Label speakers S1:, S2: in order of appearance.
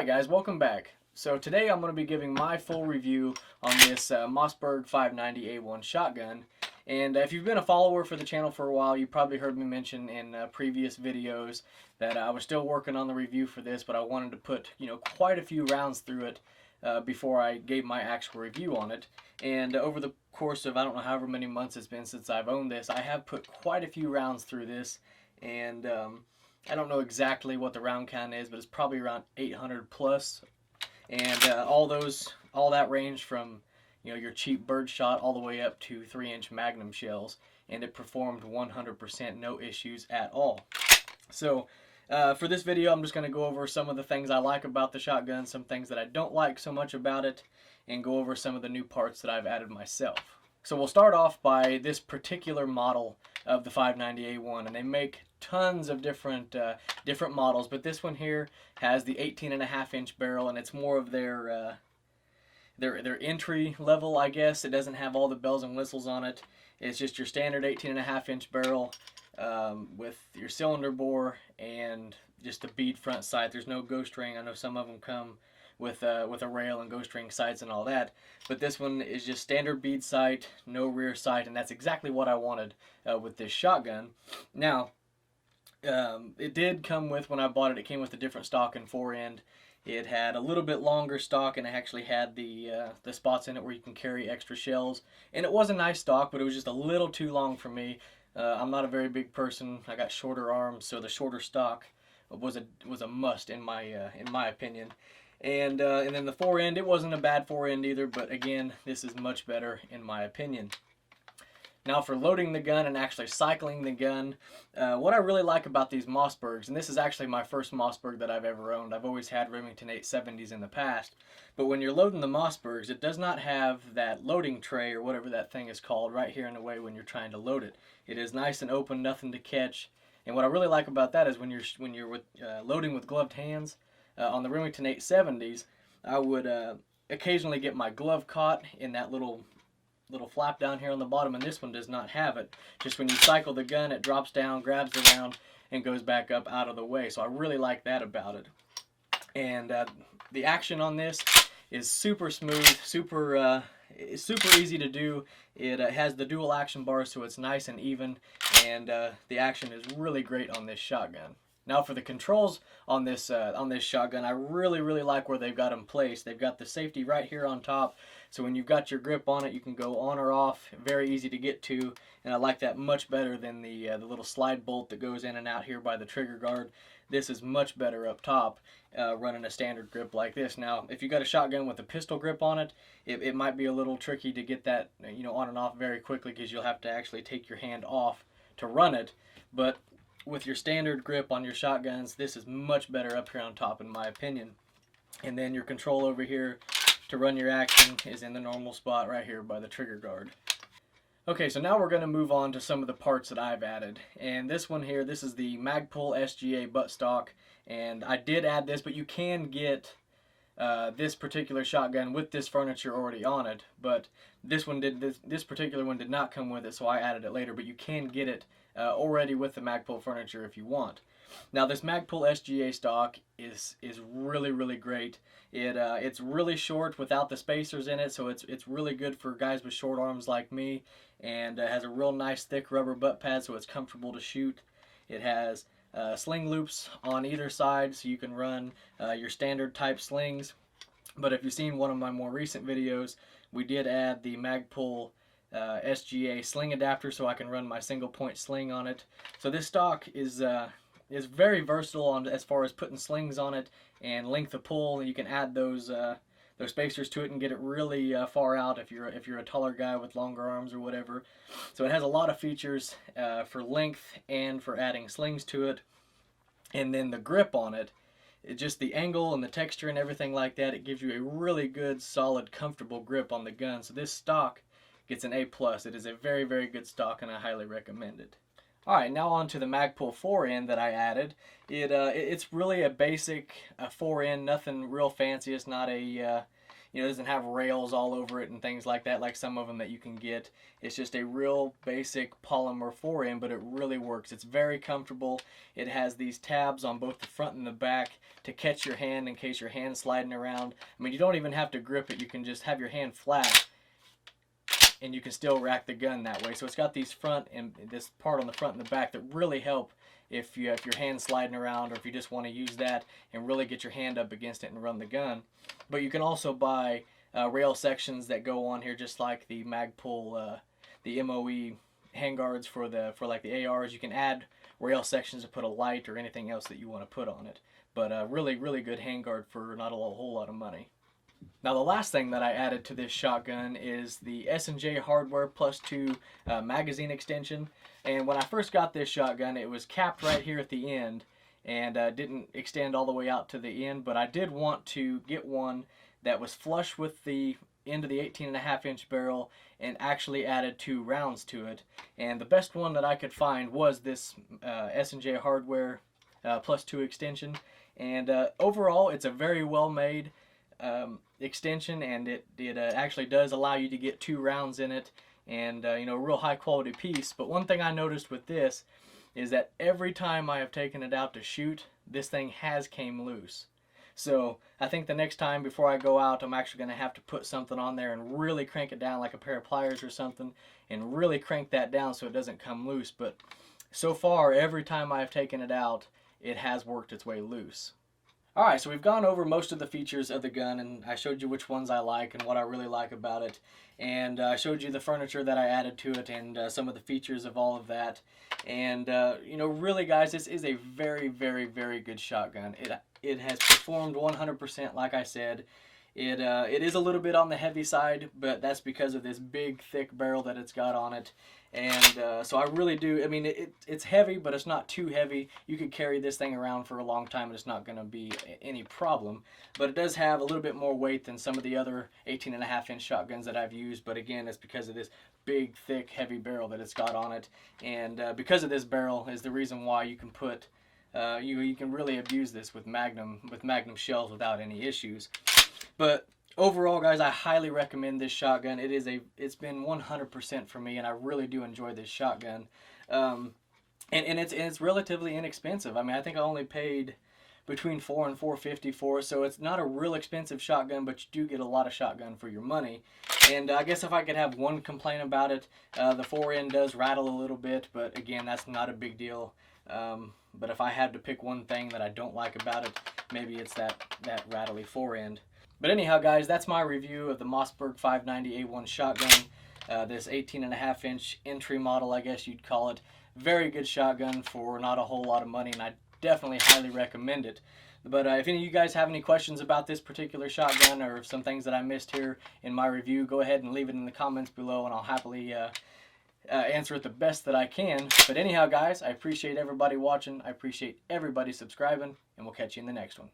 S1: Alright guys, welcome back. So today I'm going to be giving my full review on this Mossberg 590a1 shotgun. And if you've been a follower for the channel for a while, you probably heard me mention in previous videos that I was still working on the review for this, but I wanted to put, quite a few rounds through it before I gave my actual review on it. And over the course of, I don't know, however many months it's been since I've owned this, I have put quite a few rounds through this. And I don't know exactly what the round count is, but it's probably around 800 plus. And all that range from, your cheap birdshot all the way up to 3-inch Magnum shells, and it performed 100% no issues at all. So for this video, I'm just going to go over some of the things I like about the shotgun, some things that I don't like so much about it, and go over some of the new parts that I've added myself. So we'll start off by this particular model of the 590a1, and they make tons of different models, but this one here has the 18.5-inch barrel, and it's more of their entry level, I guess. It doesn't have all the bells and whistles on it. It's just your standard 18.5-inch barrel with your cylinder bore and just the bead front sight. There's no ghost ring. I know some of them come with a rail and ghost ring sights and all that, but this one is just standard bead sight, no rear sight, and that's exactly what I wanted with this shotgun. Now, it did come with, when I bought it, it came with a different stock and fore-end. It had a little bit longer stock, and it actually had the spots in it where you can carry extra shells, and it was a nice stock, but it was just a little too long for me. I'm not a very big person. I got shorter arms, so the shorter stock was a must in my opinion. And then the fore-end, it wasn't a bad fore-end either, but again, this is much better in my opinion. Now for loading the gun and actually cycling the gun, what I really like about these Mossbergs, and this is actually my first Mossberg that I've ever owned. I've always had Remington 870s in the past, but when you're loading the Mossbergs, it does not have that loading tray or whatever that thing is called right here in the way when you're trying to load it. It is nice and open, nothing to catch. And what I really like about that is when you're loading with gloved hands, on the Remington 870s, I would occasionally get my glove caught in that little flap down here on the bottom, and this one does not have it. Just when you cycle the gun, it drops down, grabs the round, and goes back up out of the way. So I really like that about it. And the action on this is super smooth, super easy to do. It has the dual action bars, so it's nice and even, and the action is really great on this shotgun. Now for the controls on this shotgun, I really like where they've got them placed. They've got the safety right here on top, so when you've got your grip on it, you can go on or off, very easy to get to, and I like that much better than the little slide bolt that goes in and out here by the trigger guard. This is much better up top, running a standard grip like this. Now, if you got a shotgun with a pistol grip on it, it might be a little tricky to get that on and off very quickly, because you'll have to actually take your hand off to run it, but with your standard grip on your shotguns, this is much better up here on top in my opinion. And then your control over here to run your action is in the normal spot right here by the trigger guard. Okay, so now we're going to move on to some of the parts that I've added. And this one here, this is the Magpul SGA buttstock, and I did add this, but you can get this particular shotgun with this furniture already on it, but this particular one did not come with it, so I added it later, but you can get it already with the Magpul furniture if you want. Now this Magpul SGA stock is really great. It's really short without the spacers in it, so it's really good for guys with short arms like me, and has a real nice thick rubber butt pad, so it's comfortable to shoot. It has sling loops on either side, so you can run your standard type slings. But if you've seen one of my more recent videos, we did add the Magpul SGA sling adapter, so I can run my single point sling on it. So this stock is very versatile as far as putting slings on it and length of pull. You can add those spacers to it and get it really far out if you're a taller guy with longer arms or whatever. So it has a lot of features for length and for adding slings to it. And then the grip on it, just the angle and the texture and everything like that, it gives you a really good, solid, comfortable grip on the gun. So this stock gets an A+. It is a very good stock, and I highly recommend it. Alright, now on to the Magpul fore-end that I added. It's really a basic fore-end, nothing real fancy. It's not a you know, it doesn't have rails all over it and things like that, like some of them that you can get. It's just a real basic polymer forend, but it really works. It's very comfortable. It has these tabs on both the front and the back to catch your hand in case your hand's sliding around. I mean, you don't even have to grip it. You can just have your hand flat and you can still rack the gun that way. So it's got these front and this part on the front and the back that really help if your hand's sliding around, or if you just want to use that and really get your hand up against it and run the gun. But you can also buy rail sections that go on here, just like the Magpul, the MOE handguards for like the ARs. You can add rail sections to put a light or anything else that you want to put on it. But really good handguard for not a whole lot of money. Now the last thing that I added to this shotgun is the S&J Hardware +2 magazine extension. And when I first got this shotgun, it was capped right here at the end and didn't extend all the way out to the end. But I did want to get one that was flush with the end of the 18.5-inch barrel and actually added 2 rounds to it. And the best one that I could find was this S&J Hardware +2 extension. And overall, it's a very well made extension, and it actually does allow you to get 2 rounds in it, and you know, a real high quality piece. But one thing I noticed with this is that every time I have taken it out to shoot, this thing has came loose. So I think the next time before I go out, I'm actually going to have to put something on there and really crank it down, like a pair of pliers or something, and really crank that down so it doesn't come loose. But so far, every time I've taken it out, it has worked its way loose. Alright, so we've gone over most of the features of the gun, and I showed you which ones I like and what I really like about it. And I showed you the furniture that I added to it and some of the features of all of that. And, you know, really guys, this is a very good shotgun. It has performed 100%, like I said. It is a little bit on the heavy side, but that's because of this big, thick barrel that it's got on it. And so I really do, I mean, it's heavy, but it's not too heavy. You could carry this thing around for a long time and it's not going to be any problem. But it does have a little bit more weight than some of the other 18.5-inch shotguns that I've used. But again, it's because of this big, thick, heavy barrel that it's got on it. And because of this barrel is the reason why you can put, you can really abuse this with Magnum shells without any issues. But overall, guys, I highly recommend this shotgun. It's been 100% for me, and I really do enjoy this shotgun. And it's relatively inexpensive. I mean, I think I only paid between $400 and $450 for it, so it's not a real expensive shotgun, but you do get a lot of shotgun for your money. And I guess if I could have one complaint about it, the forend does rattle a little bit, but again, that's not a big deal. But if I had to pick one thing that I don't like about it, maybe it's that rattly forend. But anyhow, guys, that's my review of the Mossberg 590a1 shotgun. This 18.5-inch entry model, I guess you'd call it. Very good shotgun for not a whole lot of money, and I definitely highly recommend it. But if any of you guys have any questions about this particular shotgun or some things that I missed here in my review, go ahead and leave it in the comments below, and I'll happily answer it the best that I can. But anyhow, guys, I appreciate everybody watching. I appreciate everybody subscribing, and we'll catch you in the next one.